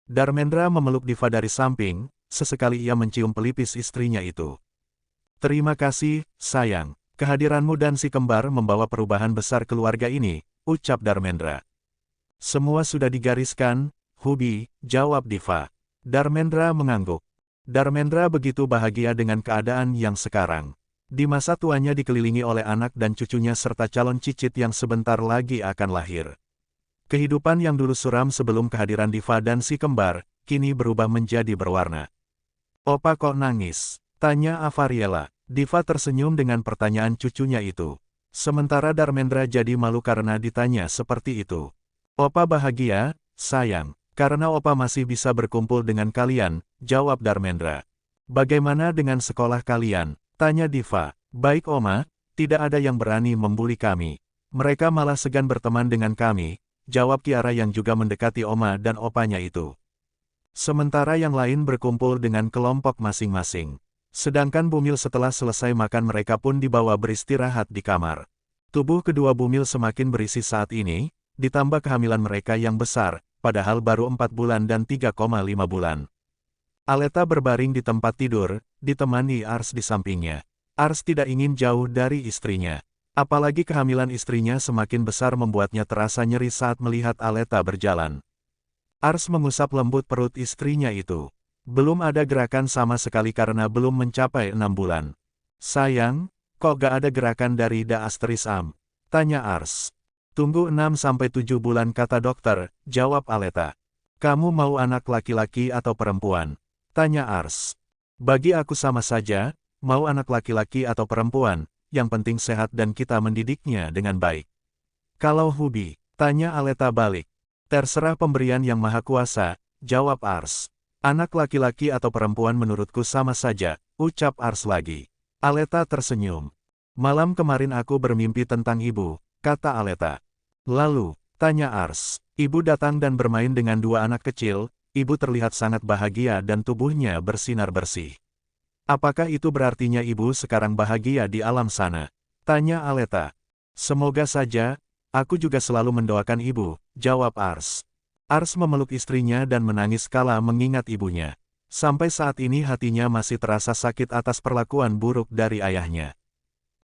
Darmendra memeluk Diva dari samping, sesekali ia mencium pelipis istrinya itu. Terima kasih, sayang. Kehadiranmu dan si kembar membawa perubahan besar keluarga ini, ucap Darmendra. Semua sudah digariskan, Hubi, jawab Diva. Darmendra mengangguk. Darmendra begitu bahagia dengan keadaan yang sekarang. Di masa tuanya dikelilingi oleh anak dan cucunya serta calon cicit yang sebentar lagi akan lahir. Kehidupan yang dulu suram sebelum kehadiran Diva dan si kembar, kini berubah menjadi berwarna. Opa kok nangis? Tanya Avariela. Diva tersenyum dengan pertanyaan cucunya itu. Sementara Darmendra jadi malu karena ditanya seperti itu. Opa bahagia, sayang, karena Opa masih bisa berkumpul dengan kalian, jawab Darmendra. Bagaimana dengan sekolah kalian? Tanya Diva. Baik Oma, tidak ada yang berani membuli kami. Mereka malah segan berteman dengan kami, jawab Kiara yang juga mendekati Oma dan opanya itu. Sementara yang lain berkumpul dengan kelompok masing-masing. Sedangkan Bumil setelah selesai makan mereka pun dibawa beristirahat di kamar. Tubuh kedua Bumil semakin berisi saat ini, ditambah kehamilan mereka yang besar, padahal baru 4 bulan dan 3,5 bulan. Aleta berbaring di tempat tidur, ditemani Ars di sampingnya. Ars tidak ingin jauh dari istrinya. Apalagi kehamilan istrinya semakin besar membuatnya terasa nyeri saat melihat Aleta berjalan. Ars mengusap lembut perut istrinya itu. Belum ada gerakan sama sekali karena belum mencapai 6 bulan. Sayang, kok gak ada gerakan dari Da Asterisam? Tanya Ars. Tunggu 6-7 bulan kata dokter, jawab Aleta. Kamu mau anak laki-laki atau perempuan? Tanya Ars. Bagi aku sama saja, mau anak laki-laki atau perempuan, yang penting sehat dan kita mendidiknya dengan baik. Kalau Hubi, tanya Aleta balik. Terserah pemberian yang maha kuasa, jawab Ars. Anak laki-laki atau perempuan menurutku sama saja, ucap Ars lagi. Aleta tersenyum. Malam kemarin aku bermimpi tentang ibu, kata Aleta. Lalu, tanya Ars. Ibu datang dan bermain dengan 2 anak kecil, ibu terlihat sangat bahagia dan tubuhnya bersinar bersih. Apakah itu berartinya ibu sekarang bahagia di alam sana? Tanya Aleta. Semoga saja, aku juga selalu mendoakan ibu, jawab Ars. Ars memeluk istrinya dan menangis kala mengingat ibunya. Sampai saat ini hatinya masih terasa sakit atas perlakuan buruk dari ayahnya.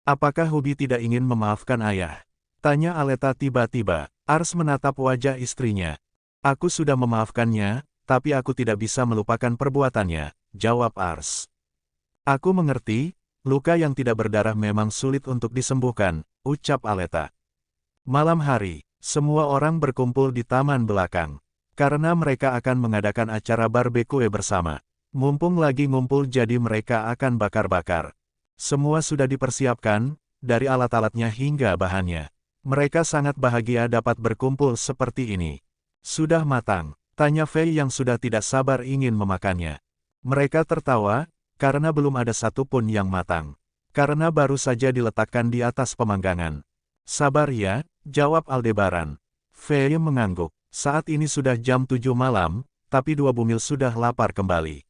Apakah Hubi tidak ingin memaafkan ayah? Tanya Aleta tiba-tiba. Ars menatap wajah istrinya. Aku sudah memaafkannya, tapi aku tidak bisa melupakan perbuatannya, jawab Ars. Aku mengerti, luka yang tidak berdarah memang sulit untuk disembuhkan, ucap Aleta. Malam hari, semua orang berkumpul di taman belakang. Karena mereka akan mengadakan acara barbecue bersama. Mumpung lagi ngumpul jadi mereka akan bakar-bakar. Semua sudah dipersiapkan, dari alat-alatnya hingga bahannya. Mereka sangat bahagia dapat berkumpul seperti ini. Sudah matang, tanya Fei yang sudah tidak sabar ingin memakannya. Mereka tertawa, karena belum ada satupun yang matang. Karena baru saja diletakkan di atas pemanggangan. Sabar ya, jawab Aldebaran. Fei mengangguk. Saat ini sudah jam 7 malam, tapi 2 Bumil sudah lapar kembali.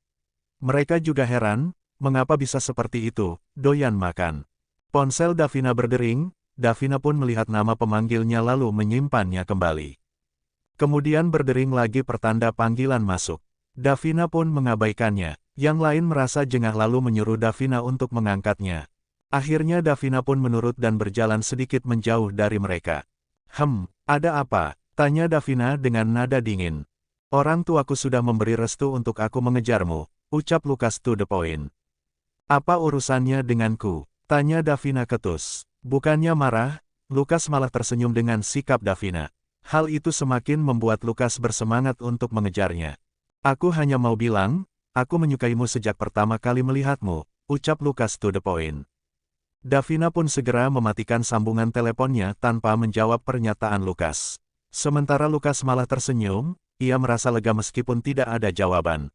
Mereka juga heran, mengapa bisa seperti itu, doyan makan. Ponsel Davina berdering, Davina pun melihat nama pemanggilnya lalu menyimpannya kembali. Kemudian berdering lagi pertanda panggilan masuk. Davina pun mengabaikannya. Yang lain merasa jengah lalu menyuruh Davina untuk mengangkatnya. Akhirnya Davina pun menurut dan berjalan sedikit menjauh dari mereka. Ada apa? Tanya Davina dengan nada dingin. Orang tuaku sudah memberi restu untuk aku mengejarmu, ucap Lukas to the point. Apa urusannya denganku? Tanya Davina ketus. Bukannya marah, Lukas malah tersenyum dengan sikap Davina. Hal itu semakin membuat Lukas bersemangat untuk mengejarnya. Aku hanya mau bilang, aku menyukaimu sejak pertama kali melihatmu, ucap Lukas to the point. Davina pun segera mematikan sambungan teleponnya tanpa menjawab pernyataan Lukas. Sementara Lukas malah tersenyum, ia merasa lega meskipun tidak ada jawaban.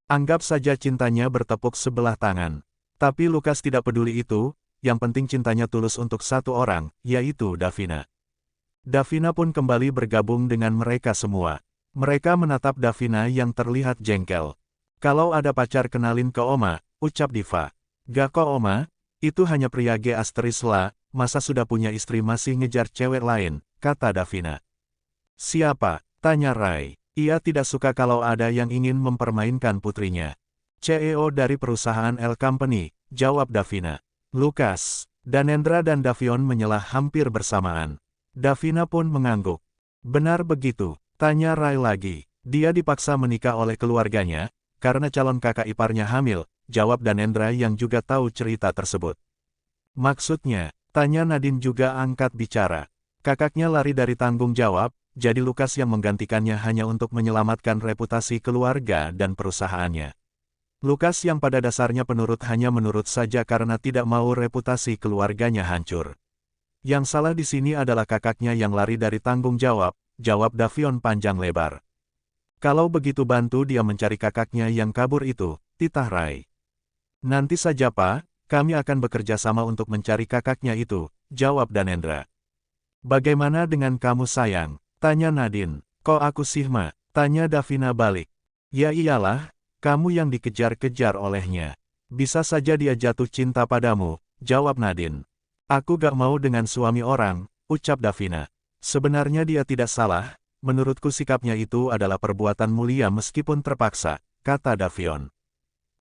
Anggap saja cintanya bertepuk sebelah tangan. Tapi Lukas tidak peduli itu, yang penting cintanya tulus untuk satu orang, yaitu Davina. Davina pun kembali bergabung dengan mereka semua. Mereka menatap Davina yang terlihat jengkel. Kalau ada pacar kenalin ke Oma, ucap Diva. Gak kok Oma, itu hanya pria G asteris lah, masa sudah punya istri masih ngejar cewek lain, kata Davina. Siapa? Tanya Rai. Ia tidak suka kalau ada yang ingin mempermainkan putrinya. CEO dari perusahaan L Company, jawab Davina. Lukas, Danendra dan Davion menyelah hampir bersamaan. Davina pun mengangguk. Benar begitu, tanya Rai lagi. Dia dipaksa menikah oleh keluarganya, karena calon kakak iparnya hamil, jawab Danendra yang juga tahu cerita tersebut. Maksudnya, tanya Nadine juga angkat bicara. Kakaknya lari dari tanggung jawab, jadi Lukas yang menggantikannya hanya untuk menyelamatkan reputasi keluarga dan perusahaannya. Lukas yang pada dasarnya penurut hanya menurut saja karena tidak mau reputasi keluarganya hancur. Yang salah di sini adalah kakaknya yang lari dari tanggung jawab, jawab Davion panjang lebar. Kalau begitu bantu dia mencari kakaknya yang kabur itu, titah Rai. Nanti saja Pak, kami akan bekerja sama untuk mencari kakaknya itu, jawab Danendra. Bagaimana dengan kamu sayang? Tanya Nadine. Kok aku sih Ma? Tanya Davina balik. Ya iyalah, kamu yang dikejar-kejar olehnya. Bisa saja dia jatuh cinta padamu, jawab Nadine. Aku gak mau dengan suami orang, ucap Davina. Sebenarnya dia tidak salah, menurutku sikapnya itu adalah perbuatan mulia meskipun terpaksa, kata Davion.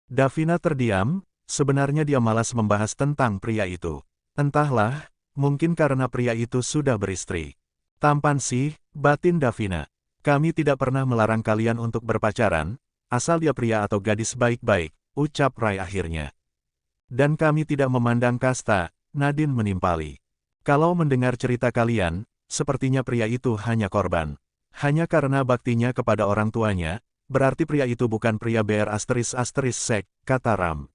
Davina terdiam, sebenarnya dia malas membahas tentang pria itu. Entahlah, mungkin karena pria itu sudah beristri. Tampan sih, batin Davina. Kami tidak pernah melarang kalian untuk berpacaran, asal dia pria atau gadis baik-baik, ucap Rai akhirnya. Dan kami tidak memandang kasta, Nadine menimpali. Kalau mendengar cerita kalian, sepertinya pria itu hanya korban. Hanya karena baktinya kepada orang tuanya, berarti pria itu bukan pria BR**sek, kata Ram.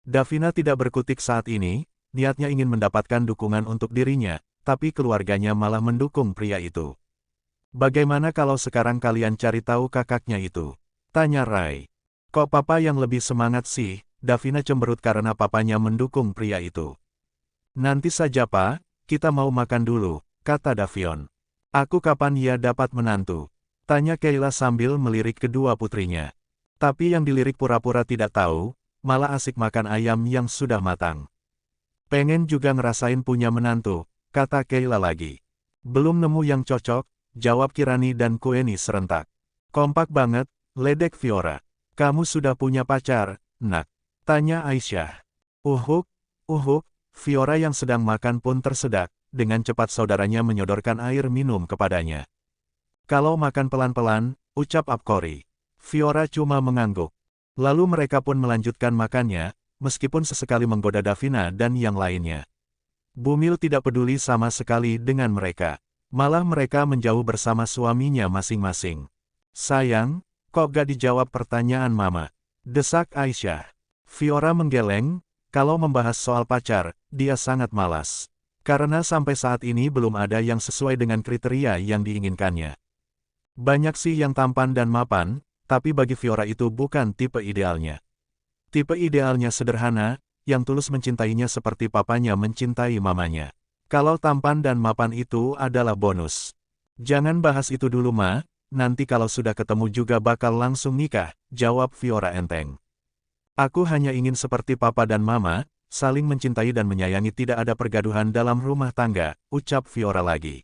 Davina tidak berkutik saat ini, niatnya ingin mendapatkan dukungan untuk dirinya, tapi keluarganya malah mendukung pria itu. Bagaimana kalau sekarang kalian cari tahu kakaknya itu? Tanya Rai. Kok papa yang lebih semangat sih? Davina cemberut karena papanya mendukung pria itu. Nanti saja Pak, kita mau makan dulu, kata Davion. Aku kapan ia dapat menantu? Tanya Kayla sambil melirik kedua putrinya. Tapi yang dilirik pura-pura tidak tahu, malah asik makan ayam yang sudah matang. Pengen juga ngerasain punya menantu, kata Kayla lagi. Belum nemu yang cocok, jawab Kirani dan Kueni serentak. Kompak banget, ledek Fiora. Kamu sudah punya pacar, nak? Tanya Aisyah. Uhuk, Fiora yang sedang makan pun tersedak, dengan cepat saudaranya menyodorkan air minum kepadanya. Kalau makan pelan-pelan, ucap Apkori. Fiora cuma mengangguk. Lalu mereka pun melanjutkan makannya, meskipun sesekali menggoda Davina dan yang lainnya. Bumil tidak peduli sama sekali dengan mereka. Malah mereka menjauh bersama suaminya masing-masing. Sayang, kok gak dijawab pertanyaan Mama? Desak Aisyah. Fiora menggeleng, kalau membahas soal pacar, dia sangat malas. Karena sampai saat ini belum ada yang sesuai dengan kriteria yang diinginkannya. Banyak sih yang tampan dan mapan, tapi bagi Fiora itu bukan tipe idealnya. Tipe idealnya sederhana, yang tulus mencintainya seperti papanya mencintai mamanya. Kalau tampan dan mapan itu adalah bonus. Jangan bahas itu dulu Ma, nanti kalau sudah ketemu juga bakal langsung nikah, jawab Fiora enteng. Aku hanya ingin seperti papa dan mama, saling mencintai dan menyayangi, tidak ada pergaduhan dalam rumah tangga, ucap Fiora lagi.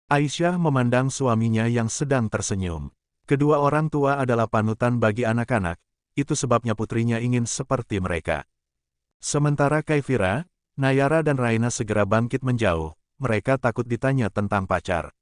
Aisyah memandang suaminya yang sedang tersenyum. Kedua orang tua adalah panutan bagi anak-anak, itu sebabnya putrinya ingin seperti mereka. Sementara Kaifira, Nayara dan Raina segera bangkit menjauh, mereka takut ditanya tentang pacar.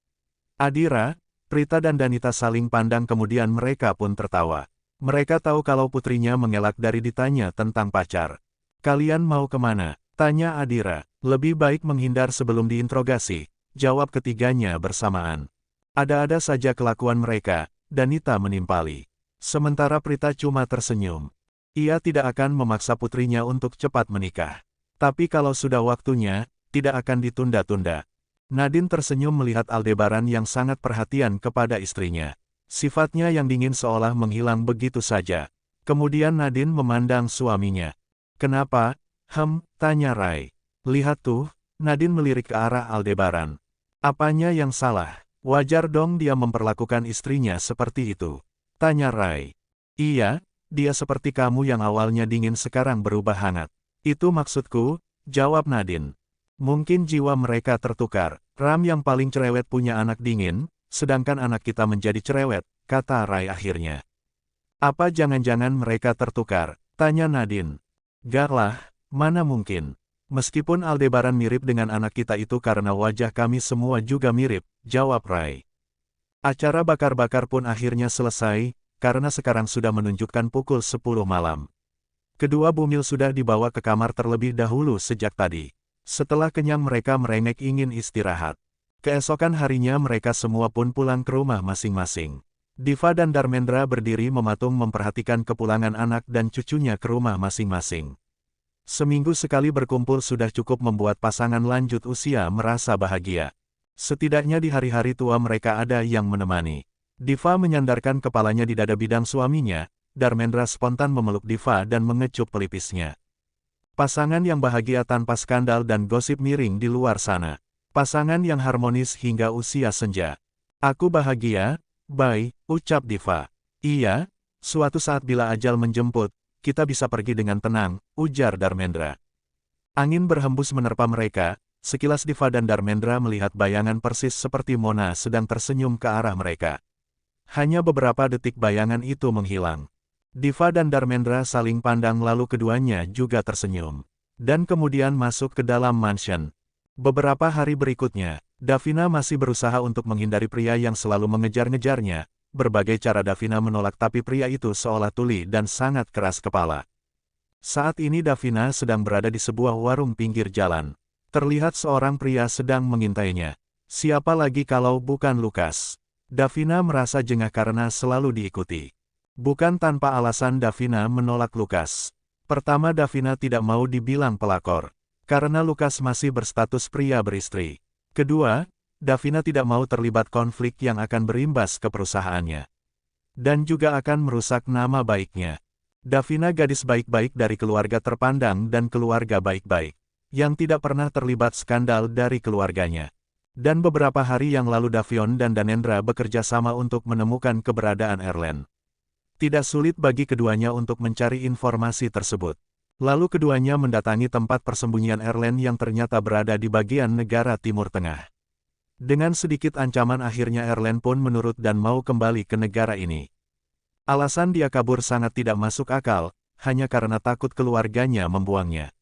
Adira, Prita dan Danita saling pandang kemudian mereka pun tertawa. Mereka tahu kalau putrinya mengelak dari ditanya tentang pacar. Kalian mau kemana? Tanya Adira. Lebih baik menghindar sebelum diinterogasi, jawab ketiganya bersamaan. Ada-ada saja kelakuan mereka, Danita menimpali. Sementara Prita cuma tersenyum. Ia tidak akan memaksa putrinya untuk cepat menikah. Tapi kalau sudah waktunya, tidak akan ditunda-tunda. Nadine tersenyum melihat Aldebaran yang sangat perhatian kepada istrinya. Sifatnya yang dingin seolah menghilang begitu saja. Kemudian Nadine memandang suaminya. Kenapa? Tanya Rai. Lihat tuh, Nadine melirik ke arah Aldebaran. Apanya yang salah? Wajar dong dia memperlakukan istrinya seperti itu. Tanya Rai. Iya, dia seperti kamu yang awalnya dingin sekarang berubah hangat. Itu maksudku, jawab Nadine. Mungkin jiwa mereka tertukar. Ram yang paling cerewet punya anak dingin, sedangkan anak kita menjadi cerewet, kata Rai akhirnya. Apa jangan-jangan mereka tertukar? Tanya Nadine. Gak lah, mana mungkin. Meskipun Aldebaran mirip dengan anak kita itu karena wajah kami semua juga mirip, jawab Rai. Acara bakar-bakar pun akhirnya selesai, karena sekarang sudah menunjukkan pukul 10 malam. Kedua bumil sudah dibawa ke kamar terlebih dahulu sejak tadi. Setelah kenyang mereka merengek ingin istirahat. Keesokan harinya mereka semua pun pulang ke rumah masing-masing. Diva dan Darmendra berdiri mematung memperhatikan kepulangan anak dan cucunya ke rumah masing-masing. Seminggu sekali berkumpul sudah cukup membuat pasangan lanjut usia merasa bahagia. Setidaknya di hari-hari tua mereka ada yang menemani. Diva menyandarkan kepalanya di dada bidang suaminya, Darmendra spontan memeluk Diva dan mengecup pelipisnya. Pasangan yang bahagia tanpa skandal dan gosip miring di luar sana. Pasangan yang harmonis hingga usia senja. Aku bahagia, Bai, ucap Diva. Iya, suatu saat bila ajal menjemput, kita bisa pergi dengan tenang, ujar Darmendra. Angin berhembus menerpa mereka, sekilas Diva dan Darmendra melihat bayangan persis seperti Mona sedang tersenyum ke arah mereka. Hanya beberapa detik bayangan itu menghilang. Diva dan Darmendra saling pandang lalu keduanya juga tersenyum. Dan kemudian masuk ke dalam mansion. Beberapa hari berikutnya, Davina masih berusaha untuk menghindari pria yang selalu mengejar-ngejarnya. Berbagai cara Davina menolak tapi pria itu seolah tuli dan sangat keras kepala. Saat ini Davina sedang berada di sebuah warung pinggir jalan. Terlihat seorang pria sedang mengintainya. Siapa lagi kalau bukan Lukas? Davina merasa jengah karena selalu diikuti. Bukan tanpa alasan Davina menolak Lukas. Pertama Davina tidak mau dibilang pelakor. Karena Lukas masih berstatus pria beristri. Kedua, Davina tidak mau terlibat konflik yang akan berimbas ke perusahaannya. Dan juga akan merusak nama baiknya. Davina gadis baik-baik dari keluarga terpandang dan keluarga baik-baik. Yang tidak pernah terlibat skandal dari keluarganya. Dan beberapa hari yang lalu Davion dan Danendra bekerja sama untuk menemukan keberadaan Erlen. Tidak sulit bagi keduanya untuk mencari informasi tersebut. Lalu keduanya mendatangi tempat persembunyian Erlen yang ternyata berada di bagian negara Timur Tengah. Dengan sedikit ancaman akhirnya Erlen pun menurut dan mau kembali ke negara ini. Alasan dia kabur sangat tidak masuk akal, hanya karena takut keluarganya membuangnya.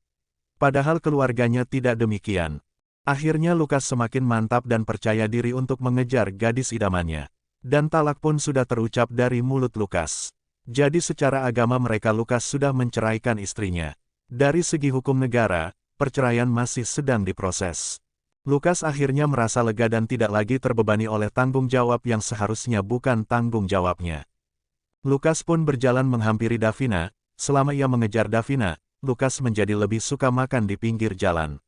Padahal keluarganya tidak demikian. Akhirnya Lukas semakin mantap dan percaya diri untuk mengejar gadis idamannya. Dan talak pun sudah terucap dari mulut Lukas. Jadi secara agama mereka Lukas sudah menceraikan istrinya. Dari segi hukum negara, perceraian masih sedang diproses. Lukas akhirnya merasa lega dan tidak lagi terbebani oleh tanggung jawab yang seharusnya bukan tanggung jawabnya. Lukas pun berjalan menghampiri Davina. Selama ia mengejar Davina, Lukas menjadi lebih suka makan di pinggir jalan.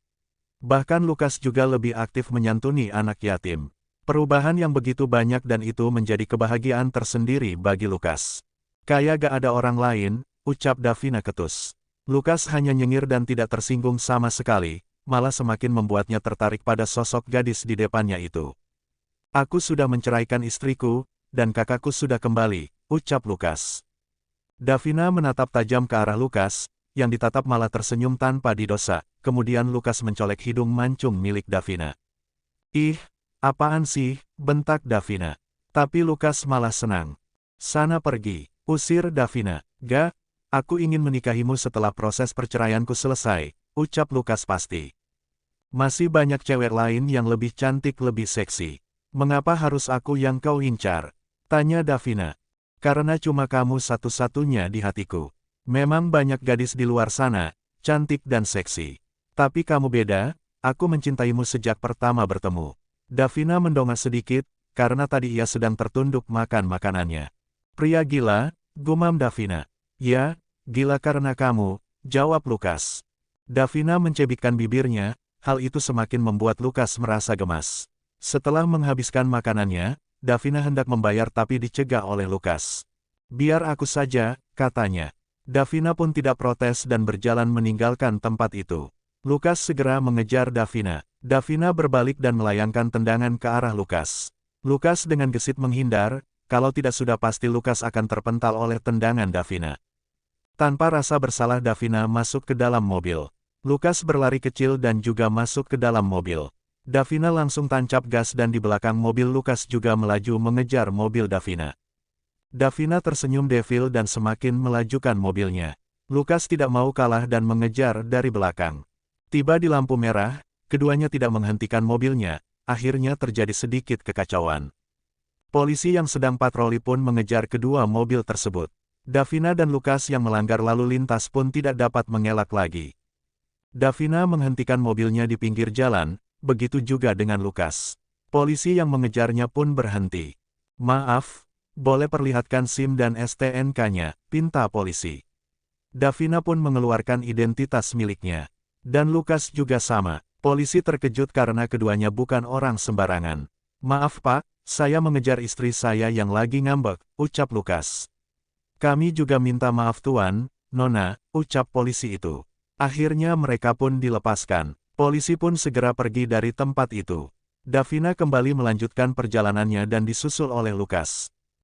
Bahkan Lukas juga lebih aktif menyantuni anak yatim. Perubahan yang begitu banyak dan itu menjadi kebahagiaan tersendiri bagi Lukas. Kayak gak ada orang lain, ucap Davina ketus. Lukas hanya nyengir dan tidak tersinggung sama sekali, malah semakin membuatnya tertarik pada sosok gadis di depannya itu. Aku sudah menceraikan istriku, dan kakakku sudah kembali, ucap Lukas. Davina menatap tajam ke arah Lukas, yang ditatap malah tersenyum tanpa didosa, kemudian Lukas mencolek hidung mancung milik Davina. Ih, apaan sih, bentak Davina. Tapi Lukas malah senang. Sana pergi. Usir Davina. Gak, aku ingin menikahimu setelah proses perceraianku selesai, ucap Lukas pasti. Masih banyak cewek lain yang lebih cantik lebih seksi. Mengapa harus aku yang kau incar? Tanya Davina. Karena cuma kamu satu-satunya di hatiku. Memang banyak gadis di luar sana, cantik dan seksi. Tapi kamu beda, aku mencintaimu sejak pertama bertemu. Davina mendongak sedikit, karena tadi ia sedang tertunduk makan makanannya. Pria gila, gumam Davina. Ya, gila karena kamu, jawab Lukas. Davina mencebikkan bibirnya, hal itu semakin membuat Lukas merasa gemas. Setelah menghabiskan makanannya, Davina hendak membayar tapi dicegah oleh Lukas. Biar aku saja, katanya. Davina pun tidak protes dan berjalan meninggalkan tempat itu. Lukas segera mengejar Davina. Davina berbalik dan melayangkan tendangan ke arah Lukas. Lukas dengan gesit menghindar. Kalau tidak sudah pasti Lukas akan terpental oleh tendangan Davina. Tanpa rasa bersalah Davina masuk ke dalam mobil. Lukas berlari kecil dan juga masuk ke dalam mobil. Davina langsung tancap gas dan di belakang mobil Lukas juga melaju mengejar mobil Davina. Davina tersenyum devil dan semakin melajukan mobilnya. Lukas tidak mau kalah dan mengejar dari belakang. Tiba di lampu merah, keduanya tidak menghentikan mobilnya, akhirnya terjadi sedikit kekacauan. Polisi yang sedang patroli pun mengejar kedua mobil tersebut. Davina dan Lukas yang melanggar lalu lintas pun tidak dapat mengelak lagi. Davina menghentikan mobilnya di pinggir jalan, begitu juga dengan Lukas. Polisi yang mengejarnya pun berhenti. "Maaf, boleh perlihatkan SIM dan STNK-nya," pinta polisi. Davina pun mengeluarkan identitas miliknya. Dan Lukas juga sama. Polisi terkejut karena keduanya bukan orang sembarangan. "Maaf Pak, saya mengejar istri saya yang lagi ngambek," ucap Lukas. "Kami juga minta maaf Tuan, Nona," ucap polisi itu. Akhirnya mereka pun dilepaskan. Polisi pun segera pergi dari tempat itu. Davina kembali melanjutkan perjalanannya dan disusul oleh Lukas.